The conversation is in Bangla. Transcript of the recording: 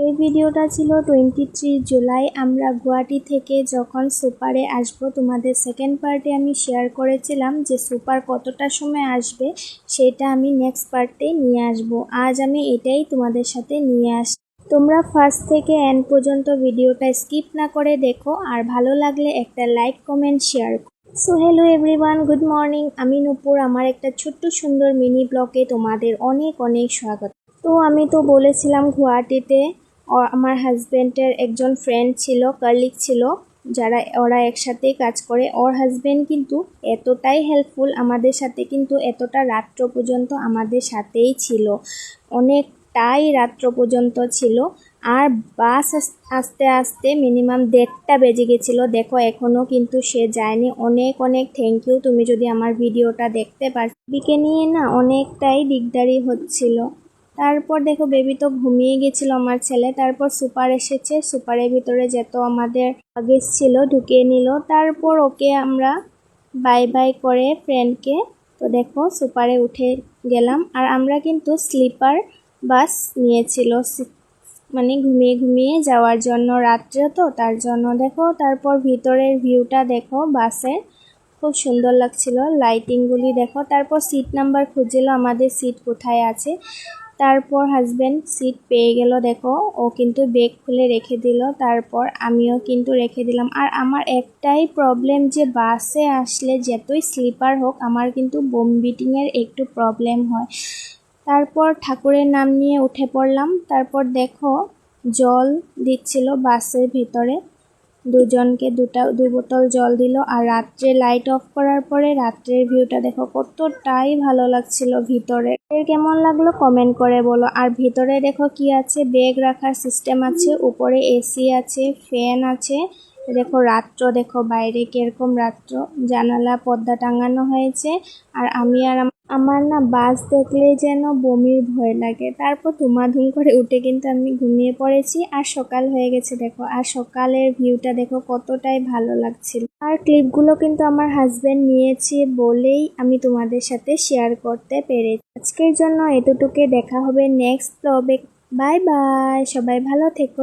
এই ভিডিওটা ছিল 23 জুলাই আমরা গুয়াহাটি থেকে যখন সুপারে আসব। তোমাদের সেকেন্ড পার্টে আমি শেয়ার করেছিলাম যে সুপার কতটা সময় আসবে, সেটা আমি নেক্সট পার্টে নিয়ে আসব। আজ আমি এটাই তোমাদের সাথে নিয়ে আসি। তোমরা ফার্স্ট থেকে এন্ড পর্যন্ত ভিডিওটা স্কিপ না করে দেখো, আর ভালো লাগলে একটা like comment share. So hello everyone, good morning. আমি নূপুর, আমার একটা ছোট্ট সুন্দর মিনি ব্লগে তোমাদের অনেক অনেক স্বাগত। তো আমি তো বলেছিলাম গুয়াহাটিতে আমার হাজব্যান্ডের একজন ফ্রেন্ড ছিল, কলিগ ছিল, ওরা একসাথেই কাজ করে। ওর হাজব্যান্ড কিন্তু এতটাই হেল্পফুল, আমাদের সাথে কিন্তু এতটা রাত্র পর্যন্ত আমাদের সাথেই ছিল, অনেকটাই রাত্র পর্যন্ত ছিল। আর বাস আস্তে আস্তে মিনিমাম 1:30 বেজে গেছিলো। দেখো এখনও কিন্তু সে যায়নি। অনেক অনেক থ্যাংক ইউ, তুমি যদি আমার ভিডিওটা দেখতে পার। বেবিকে নিয়ে না অনেকটাই দিকদারি হচ্ছিল। তারপর দেখো বেবি তো ঘুমিয়ে গেছিল আমার ছেলে। তারপর সুপার এসেছে, সুপারের ভিতরে যেত আমাদের লাগেজ ছিল ঢুকিয়ে নিল। তারপর ওকে আমরা বাই বাই করে ফ্রেন্ডকে, তো দেখো সুপারে উঠে গেলাম। আর আমরা কিন্তু স্লিপার বাস নিয়েছিল, মানে ঘুমিয়ে ঘুমিয়ে যাওয়ার জন্য, রাত্রে তো তার জন্য। দেখো তারপর ভিতরের ভিউটা দেখো বাসের, খুব সুন্দর লাগছিল, লাইটিংগুলি দেখো। তারপর সিট নাম্বার খুঁজছিল, আমাদের সিট কোথায় আছে। তারপর হাজব্যান্ড সিট পেয়ে গেল, দেখো ও কিন্তু ব্যাগ খুলে রেখে দিল। তারপর আমিও কিন্তু রেখে দিলাম। আর আমার একটাই প্রবলেম যে বাসে আসলে যতই স্লিপার হোক আমার কিন্তু ভমিটিংয়ের একটু প্রবলেম হয়। তারপর ঠাকুরের নাম নিয়ে উঠে পড়লাম। তারপর দেখো জল দিচ্ছিল বাসের ভিতরে, দুজনকে দু বোতল জল দিল। আর রাত্রে লাইট অফ করার পরে রাত্রের ভিউটা দেখো কতটাই ভালো লাগছিল ভিতরে। কেমন লাগলো কমেন্ট করে বলো। আর ভিতরে দেখো কি আছে, ব্যাগ রাখার সিস্টেম আছে, উপরে এসি আছে, ফ্যান আছে। দেখো রাত্র দেখো বাইরে কিরকম রাত্র, জানালা পর্দা টাঙানো হয়েছে। আর আমি আর আমার না বাস দেখলে যেন বমির ভয় লাগে। তারপর ধুমাধুম করে উঠে কিন্তু আমি ঘুমিয়ে পড়েছি। আর সকাল হয়ে গেছে দেখো, আর সকালের ভিউটা দেখো কতটাই ভালো লাগছিল। আর ক্লিপগুলো কিন্তু আমার হাজব্যান্ড নিয়েছে বলেই আমি তোমাদের সাথে শেয়ার করতে পেরেছি। আজকের জন্য এতটুকু, দেখা হবে নেক্সট ব্লগে। বাই বাই, সবাই ভালো থেকো।